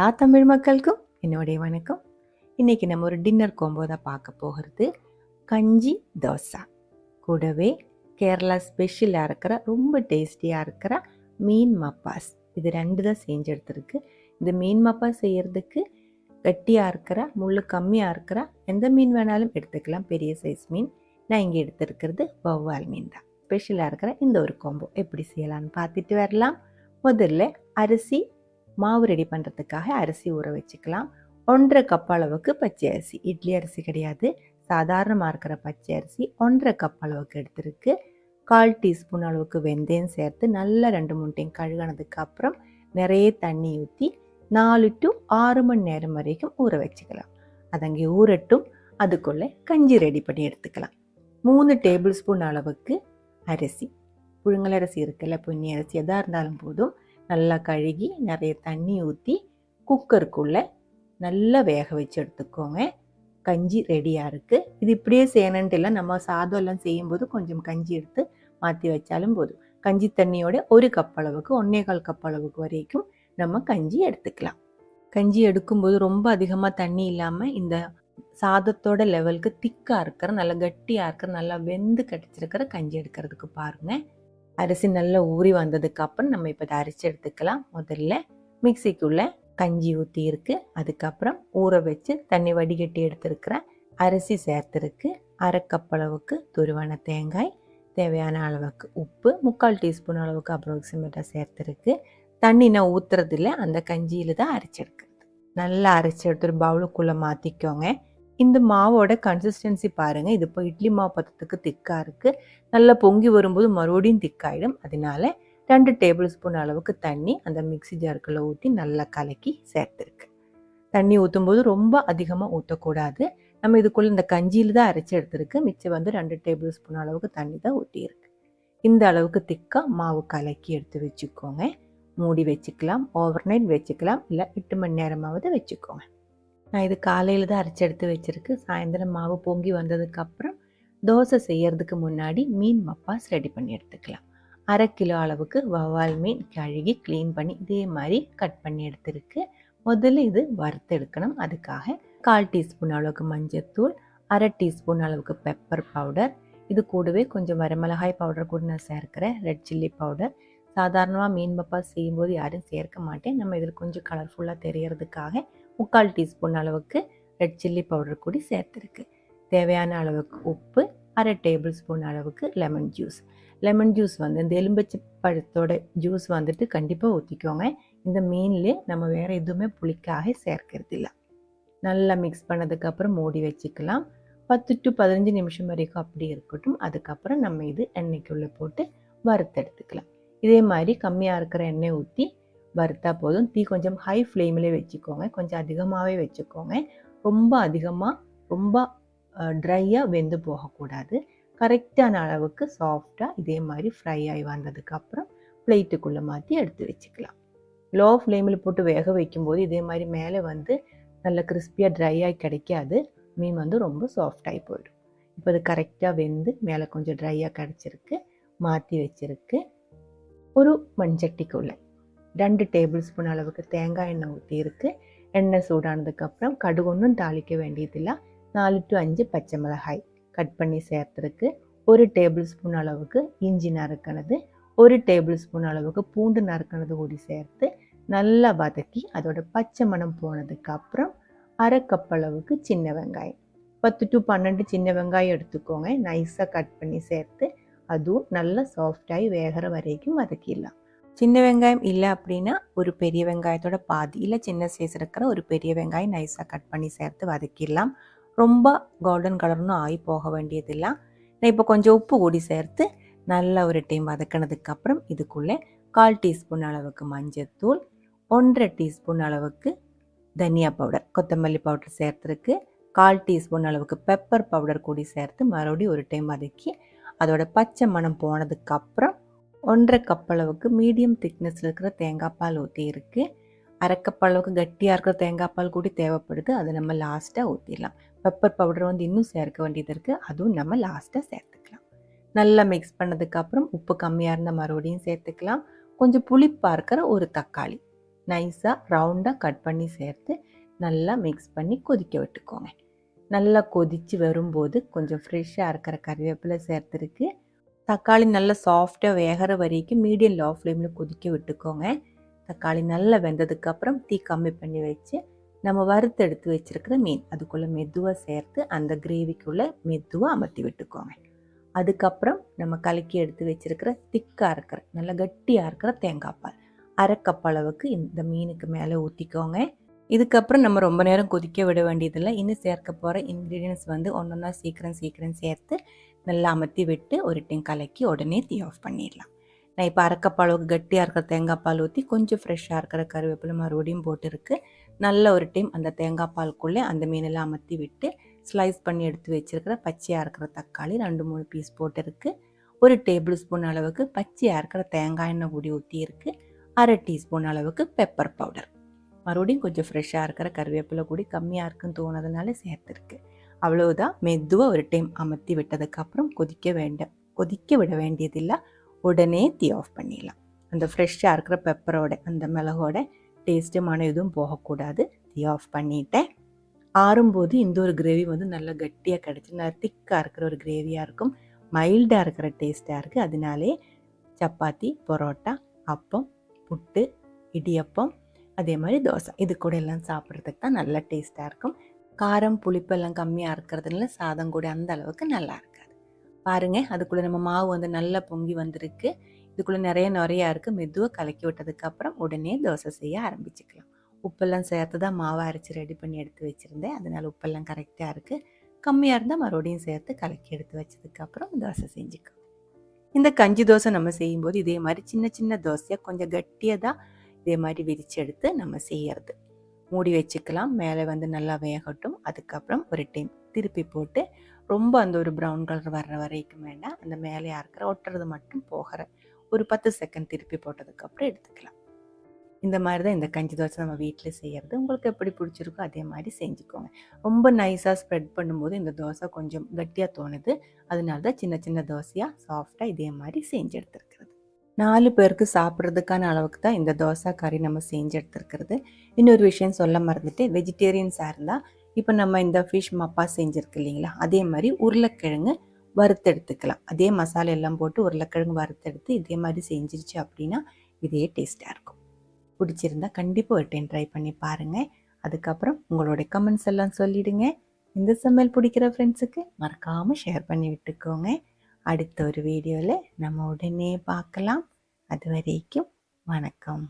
எல்லா தமிழ் மக்களுக்கும் என்னுடைய வணக்கம். இன்னைக்கு நம்ம ஒரு டின்னர் கோம்போ தான் பார்க்க போகிறது. கஞ்சி தோசை கூடவே கேரளா ஸ்பெஷலாக இருக்கிற ரொம்ப டேஸ்டியாக இருக்கிற மீன் மப்பாஸ். இது 2 தான் செஞ்சு எடுத்துருக்கு. இந்த மீன் மப்பாஸ் செய்யறதுக்கு கட்டியாக இருக்கிற முள் கம்மியாக இருக்கிற எந்த மீன் வேணாலும் எடுத்துக்கலாம். பெரிய சைஸ் மீன். நான் இங்கே எடுத்துருக்கிறது வவ்வால் மீன் தான். ஸ்பெஷலாக இருக்கிற இந்த ஒரு கோம்போ எப்படி செய்யலான்னு பார்த்துட்டு வரலாம். முதல்ல அரிசி மாவு ரெடி பண்ணுறதுக்காக அரிசி ஊற வச்சுக்கலாம். 1.5 கப் அளவுக்கு பச்சை அரிசி, இட்லி அரிசி கிடையாது, சாதாரணமாக இருக்கிற பச்சை அரிசி 1.5 கப் அளவுக்கு எடுத்துருக்கு. 1/4 டீஸ்பூன் அளவுக்கு வெந்தயம் சேர்த்து நல்லா 2-3 டைம் கழுகினதுக்கு அப்புறம் நிறைய தண்ணி ஊற்றி 4 to 6 மணி நேரம் வரைக்கும் ஊற வச்சுக்கலாம். அதங்கே ஊறட்டும். அதுக்குள்ளே கஞ்சி ரெடி பண்ணி எடுத்துக்கலாம். 3 டேபிள் ஸ்பூன் அளவுக்கு அரிசி, புழுங்கல் அரிசி இருக்குல்ல, பொன்னி அரிசி எதாக இருந்தாலும் போதும், நல்லா கழுகி நிறைய தண்ணி ஊற்றி குக்கருக்குள்ளே நல்லா வேக வச்சு எடுத்துக்கோங்க. கஞ்சி ரெடியாக இருக்குது. இது இப்படியே செய்யணுன்ட்டு இல்லை, நம்ம சாதம் எல்லாம் செய்யும்போது கொஞ்சம் கஞ்சி எடுத்து மாற்றி வச்சாலும் போதும். கஞ்சி தண்ணியோட 1 கப் அளவுக்கு 1.25 கப் அளவுக்கு வரைக்கும் நம்ம கஞ்சி எடுத்துக்கலாம். கஞ்சி எடுக்கும்போது ரொம்ப அதிகமாக தண்ணி இல்லாமல் இந்த சாதத்தோட லெவலுக்கு திக்காக இருக்கிற, நல்லா கட்டியாக இருக்கிற, நல்லா வெந்து கிடச்சிருக்கிற கஞ்சி எடுக்கிறதுக்கு பாருங்கள். அரிசி நல்லா ஊறி வந்ததுக்கு அப்புறம் நம்ம இப்போ இதை அரைச்சி எடுத்துக்கலாம். முதல்ல மிக்சிக்குள்ளே கஞ்சி ஊற்றி இருக்குது. அதுக்கப்புறம் ஊற வச்சு தண்ணி வடிகட்டி எடுத்துருக்கிற அரிசி சேர்த்துருக்கு. 1/2 கப் அளவுக்கு துருவன தேங்காய், தேவையான அளவுக்கு உப்பு, 3/4 டீஸ்பூன் அளவுக்கு அப்ராக்சிமேட்டாக சேர்த்துருக்கு. தண்ணி நான் ஊற்றுறதில்ல, அந்த கஞ்சியில் தான் அரைச்செடுக்கிறது. நல்லா அரைச்சி எடுத்துட்டு பவுலுக்குள்ளே மாற்றிக்கோங்க. இந்த மாவோட கன்சிஸ்டன்சி பாருங்கள். இது இப்போ இட்லி மாவு பதத்துக்கு திக்காக இருக்குது. நல்லா பொங்கி வரும்போது மறுபடியும் திக்காயிடும். அதனால 2 டேபிள் ஸ்பூன் அளவுக்கு தண்ணி அந்த மிக்ஸி ஜாருக்குள்ளே ஊற்றி நல்லா கலக்கி சேர்த்துருக்கு. தண்ணி ஊற்றும்போது ரொம்ப அதிகமாக ஊற்றக்கூடாது. நம்ம இதுக்குள்ளே இந்த கஞ்சியில் தான் அரைச்சி எடுத்துருக்கு. மிச்சம் 2 டேபிள் ஸ்பூன் அளவுக்கு தண்ணி தான் ஊற்றியிருக்கு. இந்த அளவுக்கு திக்காக மாவு கலக்கி எடுத்து வச்சுக்கோங்க. மூடி வச்சுக்கலாம். ஓவர் நைட் வச்சுக்கலாம், இல்லை 8 மணி நேரமாவது வச்சுக்கோங்க. நான் இது காலையில் தான் அரைச்சி எடுத்து வச்சுருக்கு. சாயந்தரம் மாவு பொங்கி வந்ததுக்கப்புறம் தோசை செய்யறதுக்கு முன்னாடி மீன் மப்பாஸ் ரெடி பண்ணி எடுத்துக்கலாம். 1/2 கிலோ அளவுக்கு வவ்வால் மீன் கழுகி க்ளீன் பண்ணி இதே மாதிரி கட் பண்ணி எடுத்துருக்கு. முதல்ல இது வறுத்து எடுக்கணும். அதுக்காக 1/4 டீஸ்பூன் அளவுக்கு மஞ்சத்தூள், 1/2 டீஸ்பூன் அளவுக்கு பெப்பர் பவுடர், இது கூடவே கொஞ்சம் வரமிளகாய் பவுடர் கூட நான் சேர்க்கிறேன், ரெட் சில்லி பவுடர். சாதாரணமாக மீன் மப்பாஸ் செய்யும்போது யாரும் சேர்க்க மாட்டேன். நம்ம இதில் கொஞ்சம் கலர்ஃபுல்லாக தெரியறதுக்காக 3/4 டீஸ்பூன் அளவுக்கு ரெட் சில்லி பவுடர் கூடி சேர்த்துருக்கு. தேவையான அளவுக்கு உப்பு, 1/2 டேபிள் ஸ்பூன் அளவுக்கு லெமன் ஜூஸ். லெமன் ஜூஸ் இந்த எலும்பிச்சை பழத்தோட ஜூஸ் கண்டிப்பாக ஊற்றிக்கோங்க. இந்த மீன்லேயே நம்ம வேறு எதுவுமே புளிக்காக சேர்க்கறது இல்லை. நல்லா மிக்ஸ் பண்ணதுக்கப்புறம் மூடி வச்சுக்கலாம். 10 to 15 நிமிஷம் வரைக்கும் அப்படி இருக்கட்டும். அதுக்கப்புறம் நம்ம இது எண்ணெய்க்குள்ளே போட்டு வறுத்தெடுத்துக்கலாம். இதே மாதிரி கம்மியாக இருக்கிற எண்ணெய் ஊற்றி வறுத்தா போதும். தீ கொஞ்சம் ஹை ஃப்ளேம்லேயே வச்சுக்கோங்க. கொஞ்சம் அதிகமாகவே வச்சுக்கோங்க. ரொம்ப ட்ரையாக வெந்து போகக்கூடாது. கரெக்டான அளவுக்கு சாஃப்டாக இதே மாதிரி ஃப்ரை ஆகி வந்ததுக்கப்புறம் பிளேட்டுக்குள்ளே மாற்றி எடுத்து வச்சுக்கலாம். லோ ஃப்ளேமில் போட்டு வேக வைக்கும்போது இதே மாதிரி மேலே நல்ல கிறிஸ்பியாக ட்ரையாக கிடைக்காது. மீன் ரொம்ப சாஃப்டாகி போயிடும். இப்போ இது கரெக்டாக வெந்து மேலே கொஞ்சம் ட்ரையாக கிடச்சிருக்கு. மாற்றி வச்சுருக்கு. ஒரு மண்சட்டிக்குள்ளே 2 டேபிள் ஸ்பூன் அளவுக்கு தேங்காய் எண்ணெய் ஊற்றியிருக்கு. எண்ணெய் சூடானதுக்கப்புறம் கடுகு ஒன்றும் தாளிக்க வேண்டியதில்லை. 4 to 5 பச்சை மிளகாய் கட் பண்ணி சேர்த்துருக்கு. 1 டேபிள் ஸ்பூன் அளவுக்கு இஞ்சி நறுக்கினது, 1 டேபிள் ஸ்பூன் அளவுக்கு பூண்டு நறுக்கினது கூடி சேர்த்து நல்லா வதக்கி அதோட பச்சை மணம் போனதுக்கப்புறம் 1/2 கப் அளவுக்கு சின்ன வெங்காயம், 10 to 12 சின்ன வெங்காயம் எடுத்துக்கோங்க. நைஸாக கட் பண்ணி சேர்த்து அதுவும் நல்லா சாஃப்டாகி வேகிற வரைக்கும் வதக்கிடலாம். சின்ன வெங்காயம் இல்லை அப்படின்னா ஒரு பெரிய வெங்காயத்தோட பாதி, இல்லை சின்ன சைஸ் இருக்கிற ஒரு பெரிய வெங்காயம் நைஸாக கட் பண்ணி சேர்த்து வதக்கிடலாம். ரொம்ப கோல்டன் கலர்னு ஆகி போக வேண்டியதில்லை. நான் இப்போ கொஞ்சம் உப்பு கூடி சேர்த்து நல்லா ஒரு டைம் வதக்கினதுக்கப்புறம் இதுக்குள்ளே 1/4 டீஸ்பூன் அளவுக்கு மஞ்சத்தூள், 1/2 டீஸ்பூன் அளவுக்கு தனியா பவுடர், கொத்தமல்லி பவுடர் சேர்த்துருக்கு. 1/4 டீஸ்பூன் அளவுக்கு பெப்பர் பவுடர் கூடி சேர்த்து மறுபடியும் ஒரு டைம் வதக்கி அதோட பச்சை மணம் போனதுக்கப்புறம் 1/2 கப் அளவுக்கு மீடியம் திக்னஸில் இருக்கிற தேங்காய் பால் ஊற்றி இருக்குது. 1/2 கப் அளவுக்கு கட்டியாக இருக்கிற தேங்காய் பால் கூடி தேவைப்படுது. அதை நம்ம லாஸ்ட்டாக ஊற்றிடலாம். பெப்பர் பவுடர் இன்னும் சேர்க்க வேண்டியது இருக்குது. அதுவும் நம்ம லாஸ்ட்டாக சேர்த்துக்கலாம். நல்லா மிக்ஸ் பண்ணதுக்கப்புறம் உப்பு கம்மியாக இருந்தால் மறுபடியும் சேர்த்துக்கலாம். கொஞ்சம் புளிப்பாக இருக்கிற ஒரு தக்காளி நைஸாக ரவுண்டாக கட் பண்ணி சேர்த்து நல்லா மிக்ஸ் பண்ணி கொதிக்க விட்டுக்கோங்க. நல்லா கொதித்து வரும்போது கொஞ்சம் ஃப்ரெஷ்ஷாக இருக்கிற கறிவேப்பிலை சேர்த்துருக்கு. தக்காளி நல்லா சாஃப்டாக வேகிற வரைக்கும் மீடியம் லோ ஃப்ளேமில் கொதிக்க விட்டுக்கோங்க. தக்காளி நல்லா வெந்ததுக்கப்புறம் தீ கம்மி பண்ணி வச்சு நம்ம வறுத்து எடுத்து வச்சுருக்கிற மீன் அதுக்குள்ளே மெதுவாக சேர்த்து அந்த கிரேவிக்குள்ளே மெதுவாக அமர்த்தி விட்டுக்கோங்க. அதுக்கப்புறம் நம்ம கலக்கி எடுத்து வச்சுருக்கிற திக்காக இருக்கிற நல்லா கட்டியாக இருக்கிற தேங்காய் பால் 1/2 கப் அளவுக்கு இந்த மீனுக்கு மேலே ஊற்றிக்கோங்க. இதுக்கப்புறம் நம்ம ரொம்ப நேரம் கொதிக்க விட வேண்டியதில்லை. இன்னும் சேர்க்க போகிற இன்க்ரீடியன்ஸ் வந்து ஒன்றா சீக்கிரம் சேர்த்து நல்லா அமர்த்தி விட்டு ஒரு டைம் கலக்கி உடனே தீ ஆஃப் பண்ணிடலாம். நான் இப்போ 1/2 கப் அளவுக்கு கட்டியாக இருக்கிற தேங்காய் பால் ஊற்றி கொஞ்சம் ஃப்ரெஷ்ஷாக இருக்கிற கருவேப்பிலை மறுபடியும் போட்டுருக்கு. நல்ல ஒரு டைம் அந்த தேங்காய் பாலுக்குள்ளே அந்த மீனெல்லாம் அமர்த்தி விட்டு ஸ்லைஸ் பண்ணி எடுத்து வச்சுருக்கிற பச்சையாக இருக்கிற தக்காளி 2-3 பீஸ் போட்டிருக்கு. 1 டேபிள் ஸ்பூன் அளவுக்கு பச்சையாக இருக்கிற தேங்காய் எண்ணெய் கூடி ஊற்றியிருக்கு. 1/2 டீஸ்பூன் அளவுக்கு பெப்பர் பவுடர், மறுபடியும் கொஞ்சம் ஃப்ரெஷ்ஷாக இருக்கிற கருவேப்பிலை கூடி கம்மியாக இருக்குன்னு தோணுறதுனால சேர்த்துருக்கு. அவ்வளவுதான். மெதுவாக ஒரு டைம் அமர்த்தி விட்டதுக்கப்புறம் கொதிக்க விட வேண்டியதில்லை. உடனே தீ ஆஃப் பண்ணிடலாம். அந்த ஃப்ரெஷ்ஷாக இருக்கிற பெப்பரோட அந்த மிளகோட டேஸ்ட்டு மனம் எதுவும் போகக்கூடாது. தீ ஆஃப் பண்ணிட்டேன். ஆறும்போது இந்த ஒரு கிரேவி வந்து நல்லா கட்டியாக கிடச்சி நல்லா திக்காக இருக்கிற ஒரு கிரேவியாக இருக்கும். மைல்டாக இருக்கிற டேஸ்ட்டாக இருக்குது. அதனாலே சப்பாத்தி, பரோட்டா, அப்பம், புட்டு, இடியப்பம், அதே மாதிரி தோசை இது கூட எல்லாம் சாப்பிட்றதுக்கு தான் நல்லா டேஸ்ட்டாக இருக்கும். காரம் புளிப்பெல்லாம் கம்மியாக இருக்கிறதுனால சாதம் கூட அந்த அளவுக்கு நல்லா இருக்காது. பாருங்கள், அதுக்குள்ளே நம்ம மாவு வந்து நல்லா பொங்கி வந்திருக்கு. இதுக்குள்ளே நிறையா இருக்குது. மெதுவாக கலக்கி விட்டதுக்கப்புறம் உடனே தோசை செய்ய ஆரம்பிச்சுக்கலாம். உப்பெல்லாம் சேர்த்து தான் மாவை அரைச்சி ரெடி பண்ணி எடுத்து வச்சுருந்தேன். அதனால் உப்பெல்லாம் கரெக்டாக இருக்குது. கம்மியாக இருந்தால் மறுபடியும் சேர்த்து கலக்கி எடுத்து வச்சதுக்கப்புறம் தோசை செஞ்சுக்கலாம். இந்த கஞ்சி தோசை நம்ம செய்யும்போது இதே மாதிரி சின்ன தோசையாக கொஞ்சம் கட்டியாக தான் இதே மாதிரி விரித்து எடுத்து நம்ம செய்யறது. மூடி வச்சுக்கலாம். மேலே வந்து நல்லா வேகட்டும். அதுக்கப்புறம் ஒரு டைம் திருப்பி போட்டு ரொம்ப அந்த ஒரு ப்ரௌன் கலர் வர்ற வரைக்கும் வேண்டாம். அந்த மேலே இருக்கிற ஒட்டுறது மட்டும் போகிற ஒரு 10 செகண்ட் திருப்பி போட்டதுக்கப்புறம் எடுத்துக்கலாம். இந்த மாதிரி தான் இந்த கஞ்சி தோசை நம்ம வீட்டில் செய்கிறது. உங்களுக்கு எப்படி பிடிச்சிருக்கோ அதே மாதிரி செஞ்சுக்கோங்க. ரொம்ப நைஸாக ஸ்ப்ரெட் பண்ணும்போது இந்த தோசை கொஞ்சம் கட்டியாக தோணுது. அதனால தான் சின்ன தோசையாக சாஃப்டாக இதே மாதிரி செஞ்சு எடுத்துருக்கிறது. 4 பேருக்கு சாப்பிட்றதுக்கான அளவுக்கு தான் இந்த தோசை கறி நம்ம செஞ்சு எடுத்துருக்கிறது. இன்னொரு விஷயம் சொல்ல மறந்துட்டு, வெஜிடேரியன்ஸாக இருந்தால் இப்போ நம்ம இந்த ஃபிஷ் மப்பா செஞ்சுருக்கு இல்லைங்களா, அதே மாதிரி உருளைக்கிழங்கு வறுத்தெடுத்துக்கலாம். அதே மசாலா எல்லாம் போட்டு உருளைக்கிழங்கு வறுத்தெடுத்து இதே மாதிரி செஞ்சிருச்சு அப்படின்னா இதே டேஸ்ட்டாக இருக்கும். பிடிச்சிருந்தா கண்டிப்பாக ஒரு டைம் ட்ரை பண்ணி பாருங்கள். அதுக்கப்புறம் உங்களுடைய கமெண்ட்ஸ் எல்லாம் சொல்லிவிடுங்க. இந்த சமையல் பிடிக்கிற ஃப்ரெண்ட்ஸுக்கு மறக்காமல் ஷேர் பண்ணி விட்டுக்கோங்க. அடுத்த ஒரு வீடியோவில் நம்ம உடனே பார்க்கலாம். அது வரைக்கும் வணக்கம்.